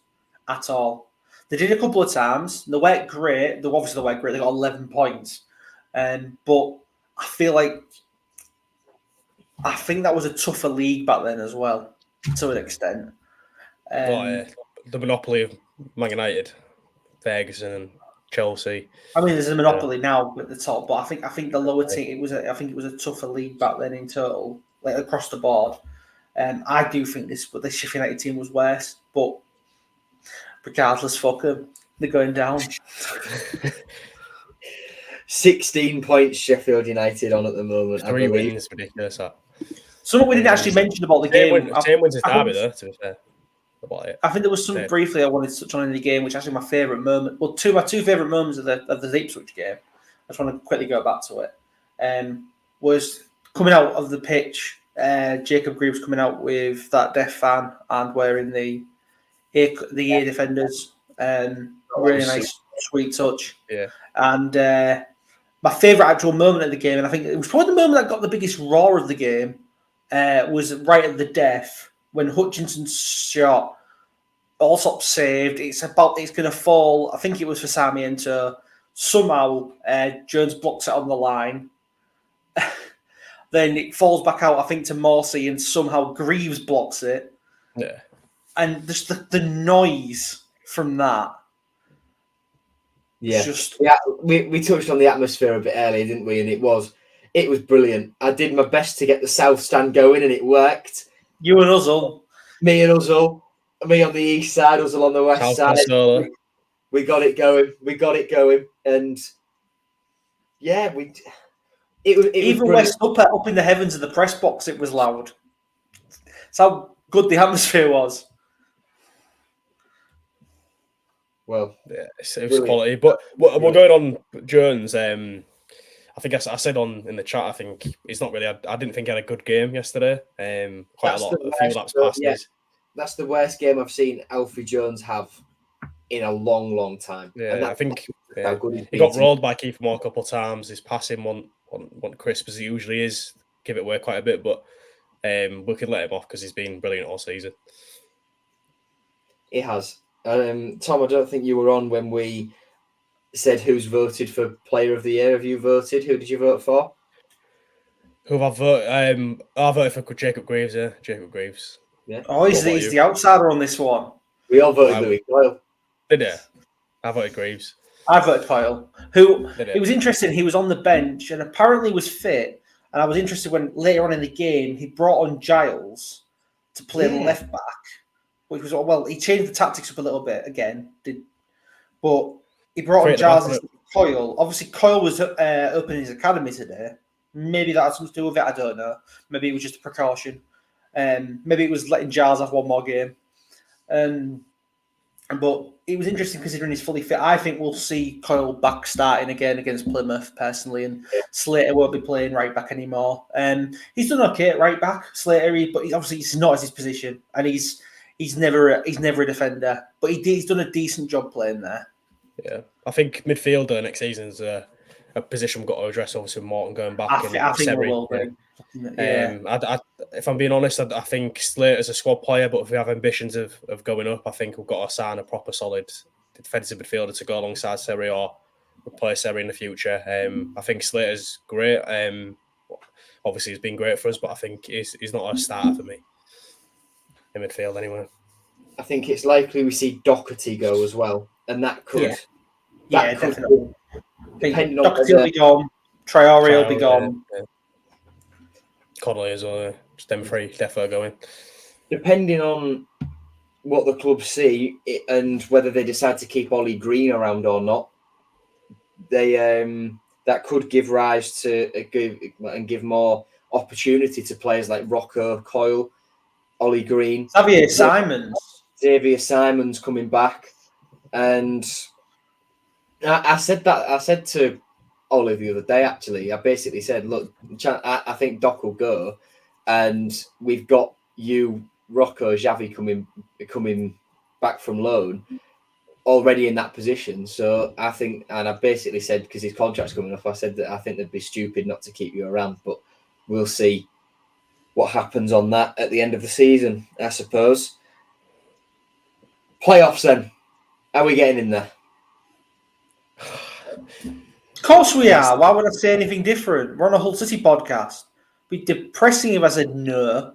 at all. They did a couple of times. They weren't great. They weren't great. They got 11 points. But I feel like that was a tougher league back then as well, to an extent. The monopoly of Man United, Ferguson, and Chelsea. I mean, there's a monopoly now at the top, but I think the lower team. It was a tougher league back then in total, like across the board. I do think the Sheffield United team was worse, but regardless, fuck them. They're going down. 16 points Sheffield United on at the moment. 3 wins, ridiculous. Something we didn't actually mention about the game. Same wins as Derby, though, to be fair. I think there was something briefly I wanted to touch on in the game, which is actually my favourite moment. Well, my two favourite moments of the Ipswich game. I just want to quickly go back to it. Was coming out of the pitch, Jacob Greaves coming out with that deaf fan and wearing the ear defenders. Really nice, sweet touch. Yeah. And my favourite actual moment of the game, and I think it was probably the moment that got the biggest roar of the game, was right at the death when Hutchinson's shot, Allsop saved. It's going to fall. I think it was for Sarmiento. Somehow Jones blocks it on the line. Then it falls back out, I think, to Morsey, and somehow Greaves blocks it. Yeah. And just the noise from that. Yeah, we touched on the atmosphere a bit earlier, didn't we? And it was brilliant. I did my best to get the south stand going, and it worked. You and Uzzle. Me and Uzzle. Me on the east side, Uzzle on the west side. We got it going. And yeah, even West up in the heavens of the press box, it was loud. That's how good the atmosphere was. Well, yeah, it was quality. But we're going on Jones. I think I said in the chat, I think he's not really. I didn't think he had a good game yesterday. A few laps past. Yeah, that's the worst game I've seen Alfie Jones have in a long, long time. Yeah, I think he got rolled by Keith Moore a couple of times. His passing wasn't crisp as he usually is. Give it away quite a bit, but we could let him off because he's been brilliant all season. He has. Tom, I don't think you were on when we said who's voted for Player of the Year. Have you voted? Who did you vote for? Who have I voted? I voted for Jacob Greaves. Yeah, Jacob Greaves. Yeah. Oh, he's the outsider on this one. We all voted Louis Coyle. Did you? I voted Greaves. I voted Coyle. It was interesting. He was on the bench and apparently was fit. And I was interested when later on in the game he brought on Giles to play left back, which was he changed the tactics up a little bit again. But he brought on Giles instead of Coyle. Obviously, Coyle was opening his academy today. Maybe that had something to do with it. I don't know. Maybe it was just a precaution. Maybe it was letting Giles have one more game. But it was interesting considering he's fully fit. I think we'll see Coyle back starting again against Plymouth, personally, and Slater won't be playing right back anymore. He's done okay at right back, Slater, but he's not his position, and he's never a defender. But he's done a decent job playing there. Yeah, I think midfielder next season is a position we've got to address. Obviously, Morton going back. I think we will be. Yeah. If I'm being honest, I think Slater's a squad player, but if we have ambitions of going up, I think we've got to sign a proper solid defensive midfielder to go alongside Seri or replace her in the future. I think Slater's great. Obviously, he's been great for us, but I think he's not a starter for me in midfield anyway. I think it's likely we see Doherty go as well, and that could. Yeah, definitely. Depending on Doherty will be gone. Traore will be gone. Yeah. Connolly as well. Just them three definitely going. Depending on what the club see and whether they decide to keep Ollie Green around or not, they that could give rise to give more opportunity to players like Rocco, Coyle, Ollie Green, Xavier Simons coming back, and I said to Ollie the other day. Actually, I basically said, look, I think Doc will go, and we've got you, Rocco, Xavi coming back from loan already in that position. So I think, and I basically said, because his contract's coming up, I said that I think they'd be stupid not to keep you around, but we'll see what happens on that at the end of the season, I suppose. Playoffs then. Are we getting in there? Of course we are. Why would I say anything different? We're on a Hull City podcast. It'd be depressing if I said no.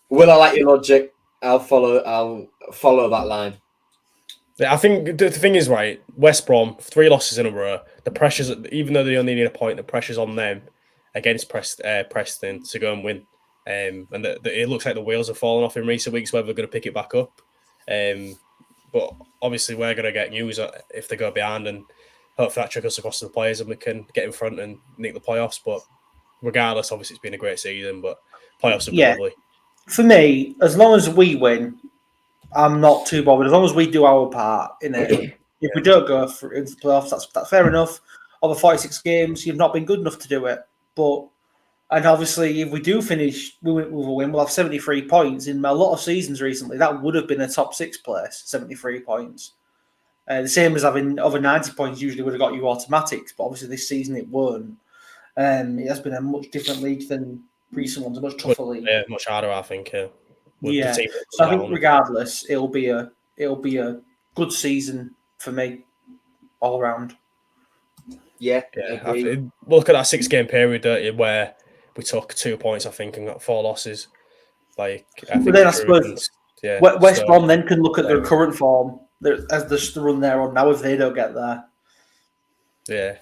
Will I like your logic? I'll follow that line. I think the thing is, right, West Brom, 3 losses in a row. The pressure's, even though they only need a point, the pressure's on them against Preston to go and win. And it looks like the wheels have fallen off in recent weeks, whether they're going to pick it back up. But obviously, we're going to get news if they go behind, and hopefully that trickles across to the players and we can get in front and nick the playoffs. But regardless, obviously, it's been a great season, but playoffs have been lovely. For me, as long as we win, I'm not too bothered. As long as we do our part in it. If we don't go into the playoffs, that's fair enough. Over 46 games, you've not been good enough to do it. And obviously, if we do finish with a win, we'll have 73 points. In a lot of seasons recently, that would have been a top 6 place, 73 points. The same as having over 90 points usually would have got you automatics, but obviously this season it weren't. It has been a much different league than recent ones, a much tougher league. Yeah, much harder, I think. Yeah, so I think regardless, it'll be a good season for me all round. Yeah. Look at that 6-game period where we took 2 points, I think, and got 4 losses. But then I suppose West Brom then can look at their current form as the run they're on now if they don't get there. Yeah,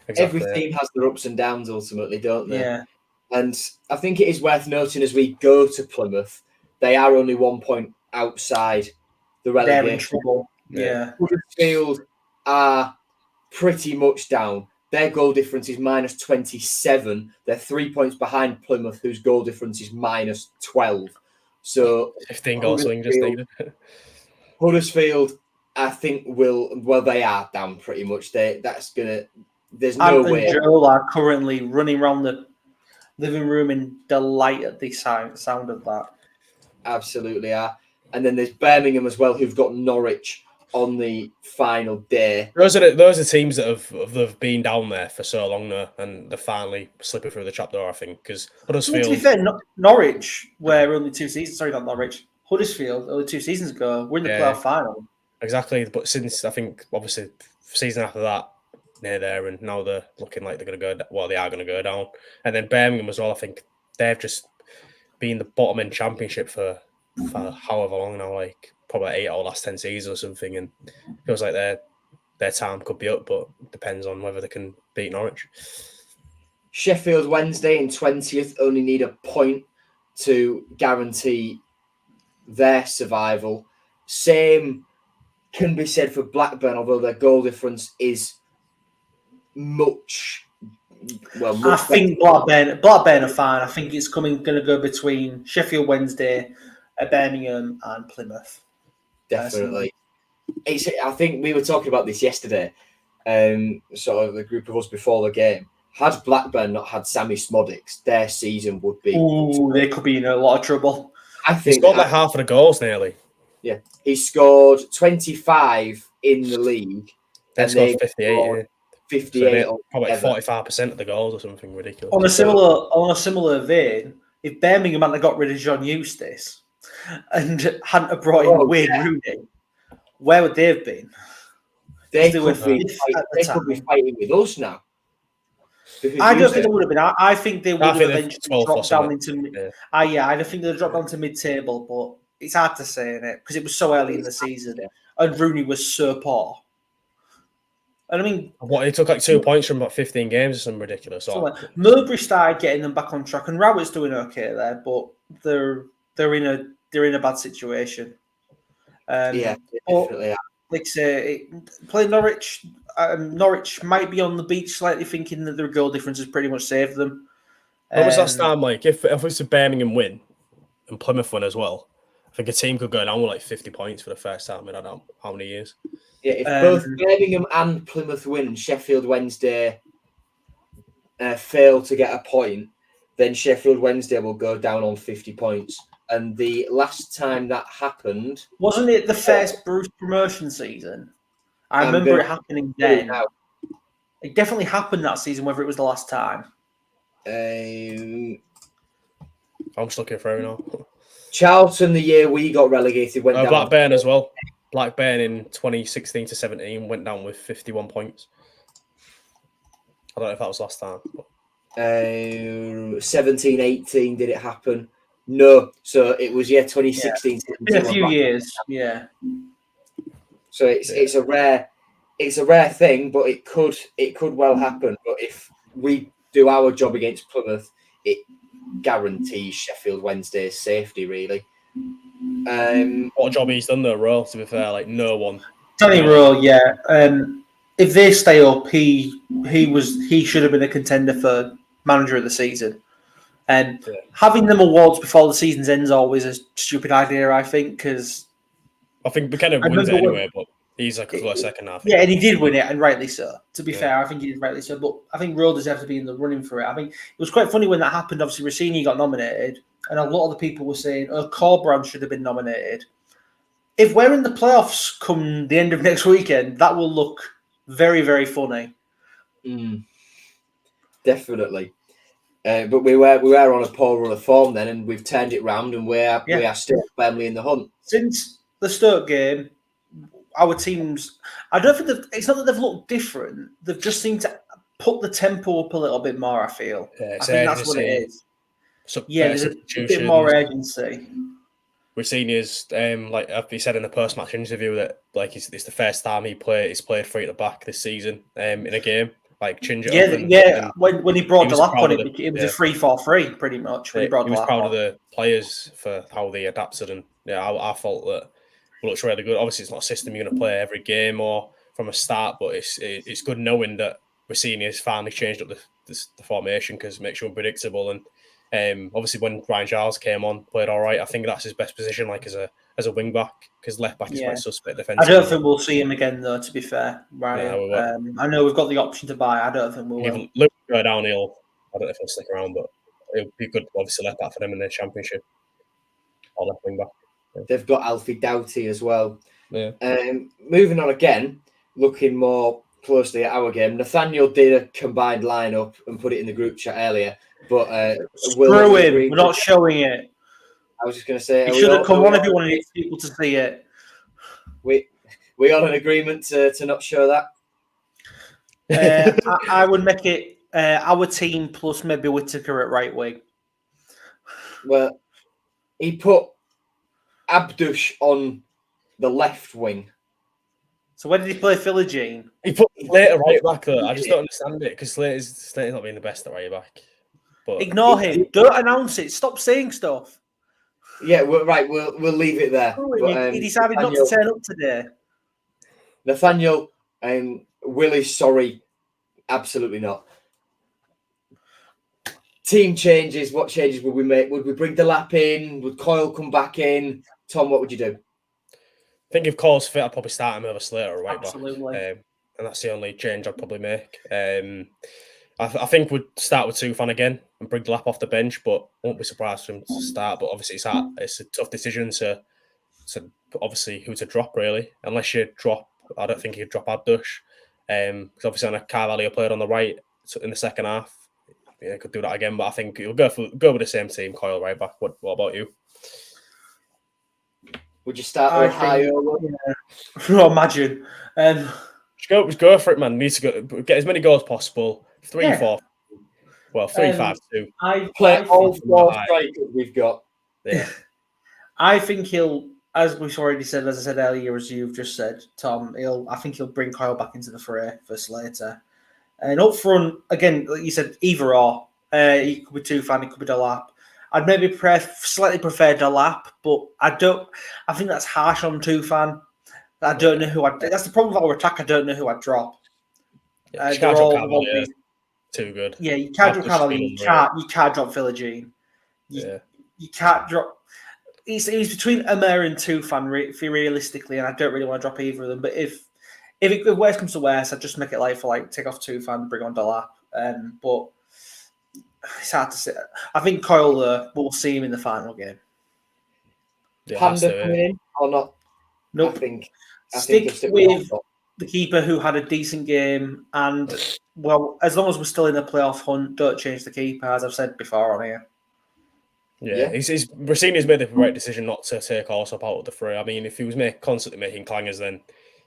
exactly. Every team has their ups and downs ultimately, don't they? Yeah. And I think it is worth noting as we go to Plymouth, they are only 1 point outside the relegation. They're in trouble. Yeah. Huddersfield are pretty much down. Their goal difference is minus 27. They're 3 points behind Plymouth, whose goal difference is minus 12. So 15 goal swing just needed. Huddersfield, I think they are down pretty much. There's no way. And Joel are currently running around the living room in delight at the sound of that. Absolutely are. And then there's Birmingham as well, who've got Norwich on the final day. Those are teams that have been down there for so long now, and they're finally slipping through the trapdoor, I think. Because Huddersfield... To be fair, Norwich, where only 2 seasons... Sorry, not Norwich. Huddersfield, only 2 seasons ago, we're in the playoff final. Exactly, but since, I think, obviously, season after that, near there, and now they're looking like they're going to go... Well, they are going to go down. And then Birmingham as well, I think they've just been the bottom end championship for however long now, like probably 8 or last 10 seasons or something, and it feels like their time could be up, but it depends on whether they can beat Norwich. Sheffield Wednesday in 20th only need a point to guarantee their survival. Same can be said for Blackburn, although their goal difference is much. I think Blackburn are fine. I think it's going to go between Sheffield Wednesday, Birmingham, and Plymouth. Definitely. I think we were talking about this yesterday, sort of the group of us before the game. Had Blackburn not had Sammy Smodics, their season would be... Ooh, they could be in a lot of trouble. I think he's got like half of the goals nearly. Yeah. He scored 25 in the league. They scored 58. 58. So probably 45% of the goals or something ridiculous. On a similar vein, if Birmingham hadn't got rid of John Eustace and hadn't brought in Wayne Rooney, where would they have been? They They were could be fifth at the they could be time. fighting with us now. I don't think they would have been. I think they would have think they're eventually 12th or dropped down something. into. I don't think they'd dropped down to mid-table, but it's hard to say in it because it was so early in the season, and Rooney was so poor. And I mean, what he took like 2 points from about 15 games or something ridiculous. Mowbray started getting them back on track, and Rowett's doing okay there, but they're in a bad situation. Yeah, definitely. Like I say, playing Norwich. Norwich might be on the beach slightly thinking that their goal difference has pretty much saved them. What was last time like? If it was a Birmingham win and Plymouth win as well, I think a team could go down with like 50 points for the first time in I don't know how many years. Yeah, if both Birmingham and Plymouth win, Sheffield Wednesday fail to get a point, then Sheffield Wednesday will go down on 50 points. And the last time that happened... Wasn't it the first Bruce promotion season? I remember it happening then. It definitely happened that season, whether it was the last time. I'm just looking for it now. Charlton, the year we got relegated, went down. Blackburn as well. Blackburn in 2016 to 17 went down with 51 points. I don't know if that was last time. 17-18 did it happen? No. So it was 2016. Yeah. It's been a few years. Yeah. So it's a rare thing, but it could well happen. But if we do our job against Plymouth, it guarantees Sheffield Wednesday's safety, really. What a job he's done though, Rowe, to be fair. Like, no one. Danny Rowe, yeah. If they stay up, he should have been a contender for manager of the season. And having them awards before the season ends is always a stupid idea, I think, because... I think McKenna wins it anyway, but he's like a close second half. Yeah, and he did win it, and rightly so. To be fair, I think he did rightly so. But I think Rowe deserves to be in the running for it. I think it was quite funny when that happened. Obviously, Rossini got nominated, and a lot of the people were saying, Corberan should have been nominated. If we're in the playoffs come the end of next weekend, that will look very, very funny. Definitely. But we were on a poor run of form then, and we've turned it round, and we are still firmly in the hunt. Since the Stoke game, our teams, I don't think it's not that they've looked different. They've just seemed to put the tempo up a little bit more, I feel. I think that's what it is. There's a bit more urgency. We've seen his, like he said in the post-match interview, that like it's the first time he's played three at the back this season in a game. Like change it up. When he brought the lap on it was a 3-4-3 pretty much. When he was proud of the players for how they adapted, and I thought that it looks really good. Obviously, it's not a system you're going to play every game or from a start, but it's good knowing that Rossini has finally changed up the formation because it makes you unpredictable. And obviously, when Ryan Giles came on, played all right. I think that's his best position, like as a wing back, because left back is quite suspect defensive. I don't think we'll see him again, though. To be fair, right? I know we've got the option to buy. I don't think we'll. If Luke go downhill, I don't know if he'll stick around, but it would be good, obviously, left back for them in the Championship or left wing back. Yeah. They've got Alfie Doughty as well. Yeah. Moving on again, looking more closely at our game. Nathaniel did a combined lineup and put it in the group chat earlier, but screw him. We're not showing it. I was just going to say, he should have come on if you wanted people to see it. We on an agreement to not show that. I would make it our team plus maybe Whittaker at right wing. Well, he put Abdush on the left wing. So where did he play Philogene? He put Slater right back though. I just don't understand it because Slater's not being the best at right back. But ignore him. Don't announce it. Stop saying stuff. Yeah, we'll leave it there. He decided not to turn up today. Nathaniel, Willie's sorry. Absolutely not. Team changes. What changes would we make? Would we bring the lap in? Would Coyle come back in? Tom, what would you do? I think if Coyle's fit, I'd probably start him over Slater right Absolutely. back. And that's the only change I'd probably make. I think we'd start with Tufan again and bring the lap off the bench, but I won't be surprised for him to start. But obviously, it's a tough decision to obviously who to drop, really. Unless you drop, I don't think you'd drop Abdush. Because obviously, on a Carvalho played on the right in the second half. Yeah, could do that again, but I think you'll go with the same team, Coyle right back. What about you? Would you start with Ohio? Yeah. Imagine. Just go for it, man. Needs to get as many goals as possible. 3, 4. Well, 3, 5, 2. Play all 4 strikers we've got. Yeah. I think he'll, as we've already said, as I said earlier, as you've just said, Tom, I think he'll bring Kyle back into the fray for Slater. And up front, again, like you said, either or. He could be Tufan, he could be Delap. I'd maybe slightly prefer Delap, but I think that's harsh on Tufan. I don't know who that's the problem with our attack. I don't know who I'd drop. Yeah, they're all too good. Yeah, you can't drop Connolly. You can't drop Philogene. You can't drop. He's between Amer and Tufan realistically, and I don't really want to drop either of them. But if worst comes to worst, I'd just make it take off Tufan and bring on Delap. But it's hard to say. I think Coyle we'll see him in the final game. Panda coming in or not? Nope. I think with the keeper who had a decent game, and well, as long as we're still in the playoff hunt, don't change the keeper, as I've said before on here. Yeah. Rossini's made the right decision not to take Allsop out of the fray. I mean, if he was constantly making clangers, then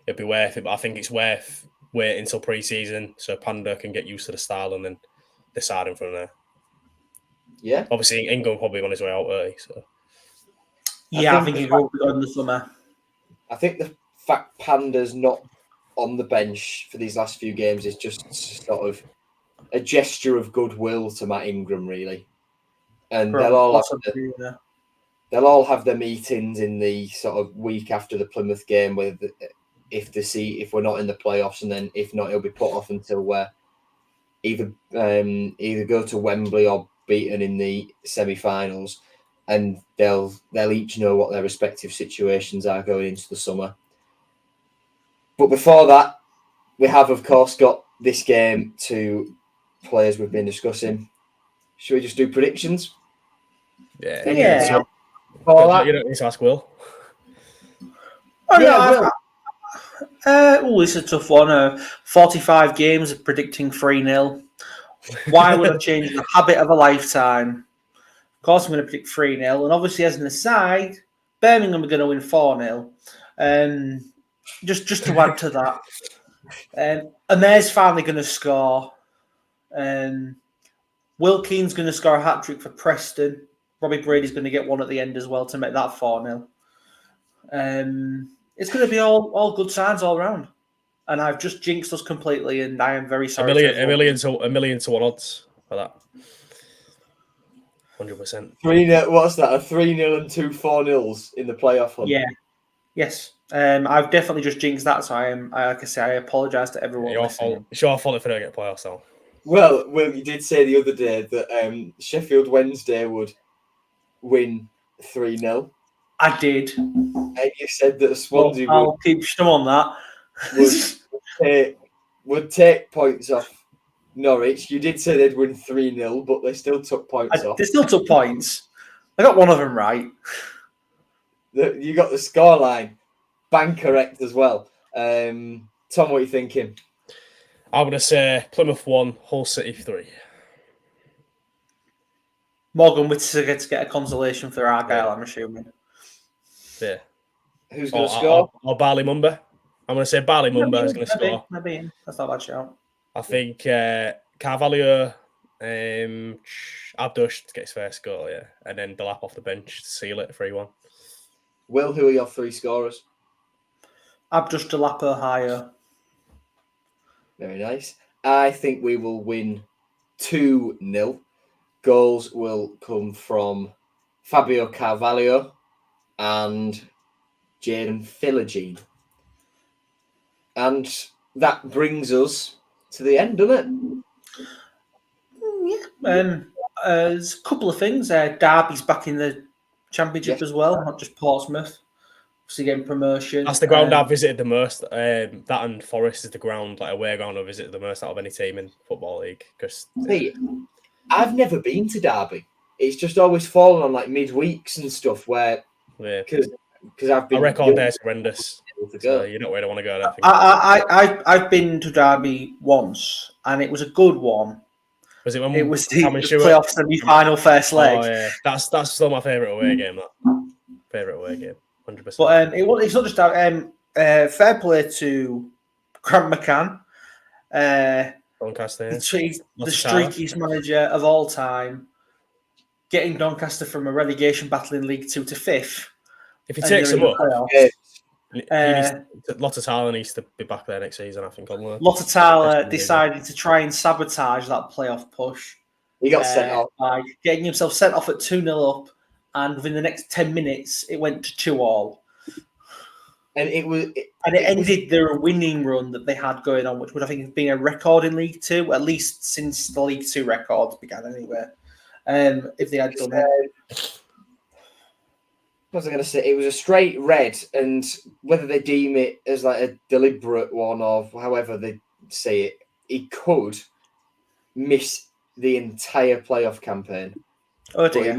it'd be worth it. But I think it's worth waiting until pre-season so Panda can get used to the style and then deciding from there. Yeah. Obviously, Ingram probably on his way out early. So. Yeah, I think he will be on the summer. I think the fact Panda's not on the bench for these last few games is just sort of a gesture of goodwill to Matt Ingram, really. And they'll all have their meetings in the sort of week after the Plymouth game, if we're not in the playoffs, and then if not, he'll be put off until we're either go to Wembley or beaten in the semi-finals, and they'll each know what their respective situations are going into the summer. But before that, we have, of course, got this game to players we've been discussing. Should we just do predictions? Yeah. Yeah. You don't need to ask Will. It's a tough one. 45 games of predicting 3-0. Why would I change the habit of a lifetime? Of course, I'm going to predict 3-0. And obviously, as an aside, Birmingham are going to win 4-0. Just to add to that. Amer's finally going to score. Will Keane's going to score a hat-trick for Preston. Robbie Brady's going to get one at the end as well to make that 4-0. It's going to be all good signs all round. And I've just jinxed us completely, and I am very sorry. A million to 1 odds for that. 100%. 3-0. What's that? A 3-0 and 2 4-0s in the playoff hunt. Yeah. Yes. I've definitely just jinxed that. So like I say, I apologise to everyone. It's your fault if I don't get playoffs though. Well, you did say the other day that Sheffield Wednesday would win 3-0. I did. And you said that Swansea I'll keep them on that. would take points off Norwich. You did say they'd win 3-0, but they still took points off. They still took points. I got one of them right. You got the scoreline bang correct as well. Tom, what are you thinking? I'm going to say Plymouth 1, Hull City 3. Morgan Whittaker to get a consolation for Argyle, I'm assuming. Yeah. Who's going to score? Or Barley Mumba. I'm going to say Barley Mumba is going to score. Maybe. That's not a bad shout. I think Carvalho, Abdush to get his first goal, yeah. And then Delap off the bench to seal it 3-1. Will, who are your 3 scorers? Abdush, Delap, Ohio. Very nice. I think we will win 2-0. Goals will come from Fabio Carvalho and Jaden Philogene. And that brings us to the end, doesn't it? Yeah. There's a couple of things. Derby's back in the Championship as well, not just Portsmouth. Obviously getting promotion. That's the ground I've visited the most. That and Forest is the ground, like away ground I've visited the most out of any team in Football League. See, I've never been to Derby. It's just always fallen on like midweeks and stuff where because I've been. Our record there's horrendous. So you don't really want to go there. I've been to Derby once, and it was a good one. Was it when it was the playoff semi-final first leg? Oh yeah, that's still my favourite away game. Favourite away game, 100%. But it's not just that. Fair play to Grant McCann. Doncaster, the streakiest manager of all time, getting Doncaster from a relegation battle in League 2 to 5th. If he takes them up, Lottatala needs to be back there next season, I think. Lottatala decided to try and sabotage that playoff push. He got sent off. By getting himself sent off at 2-0 up, and within the next 10 minutes, it went to 2-2. And it ended their winning run that they had going on, which would, I think, have been a record in League 2, at least since the League 2 records began anyway. If they had done it. What was I going to say? It was a straight red, and whether they deem it as like a deliberate one or however they say it, he could miss the entire playoff campaign. Oh dear.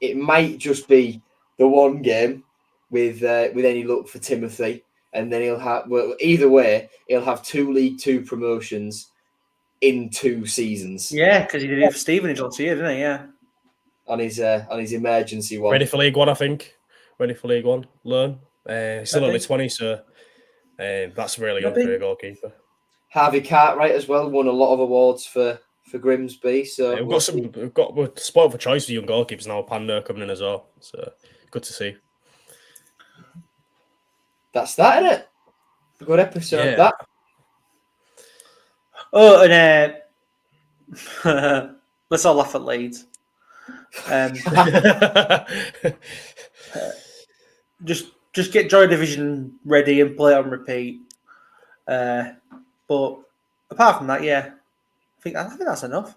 It might just be the one game with any luck for Timothy, and then he'll have either way he'll have 2 League 2 promotions in 2 seasons. Yeah, because he did it for Stevenage last year, didn't he? Yeah. On his emergency one. Ready for League 1, I think. Ready for League 1. Learn. He's still only 20, so that's really young for a goalkeeper. Harvey Cartwright as well won a lot of awards for Grimsby. So we're spoiled for choice for young goalkeepers now. Pando coming in as well. So good to see. That's that, isn't it? A good episode. That. Oh, and let's all laugh at Leeds. Just get Joy Division ready and play on repeat. But apart from that, yeah, I think that's enough.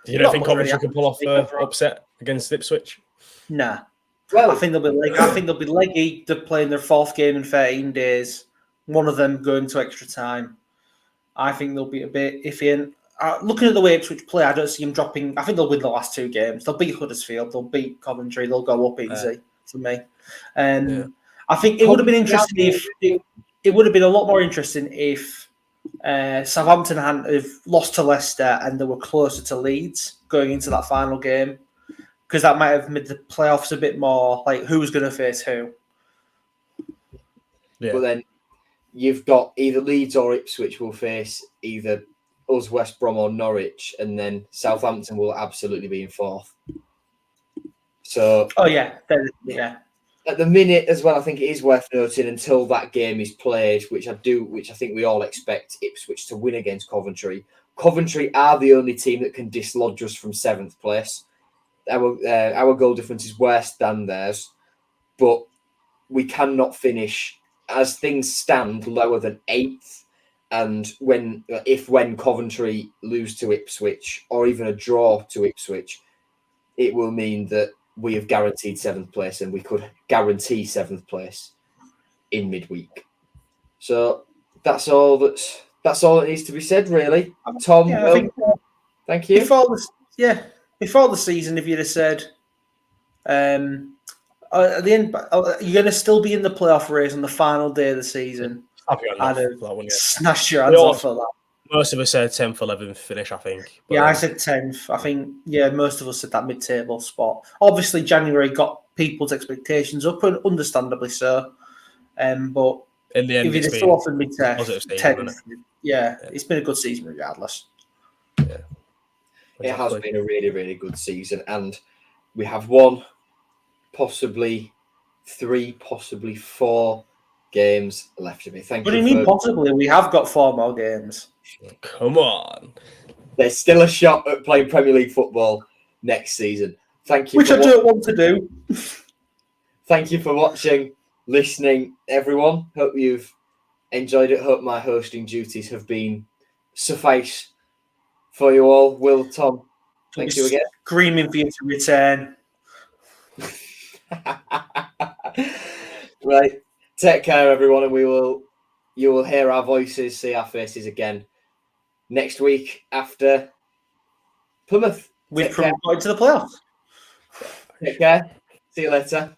You don't think Coventry can pull off upset against Ipswich? Nah. Well, I think they'll be leggy. They're playing their 4th game in 13 days. One of them going to extra time. I think they'll be a bit iffy. And looking at the way Ipswich play, I don't see them dropping. I think they'll win the last 2 games. They'll beat Huddersfield. They'll beat Coventry. They'll go up easy to me. I think it would have been interesting it would have been a lot more interesting if Southampton had lost to Leicester and they were closer to Leeds going into that final game, because that might have made the playoffs a bit more like who's going to face who. Yeah. But then you've got either Leeds or Ipswich will face either us, West Brom, or Norwich, and then Southampton will absolutely be in 4th. So, at the minute as well, I think it is worth noting until that game is played, which I think we all expect Ipswich to win against Coventry. Coventry are the only team that can dislodge us from 7th place. Our goal difference is worse than theirs, but we cannot finish as things stand lower than 8th. And when Coventry lose to Ipswich or even a draw to Ipswich, it will mean that we have guaranteed 7th place, and we could guarantee 7th place in midweek. So that's all that needs to be said, really. Tom, thank you. Before the season, if you'd have said at the end, you're going to still be in the playoff race on the final day of the season, I'd have snatched your hands off for that. Most of us said 10th, 11th finish, I think. But, I said 10th. I think, most of us said that mid-table spot. Obviously, January got people's expectations up, and understandably so. But in the end, if you'd still offered me 10th, it's been a good season regardless. Yeah, exactly. It has been a really, really good season, and we have 1, possibly 3, possibly 4 games left of it. Thank you. What do you mean possibly? We have got 4 more games. Come on. There's still a shot at playing Premier League football next season. Thank you. Which I don't want to do. Thank you for watching, listening, everyone. Hope you've enjoyed it. Hope my hosting duties have been suffice for you all. Will, Tom, thank you again. Screaming for you to return. Right. Take care, everyone, and you will hear our voices, see our faces again next week after Plymouth. We've promoted to the playoffs. Take care. See you later.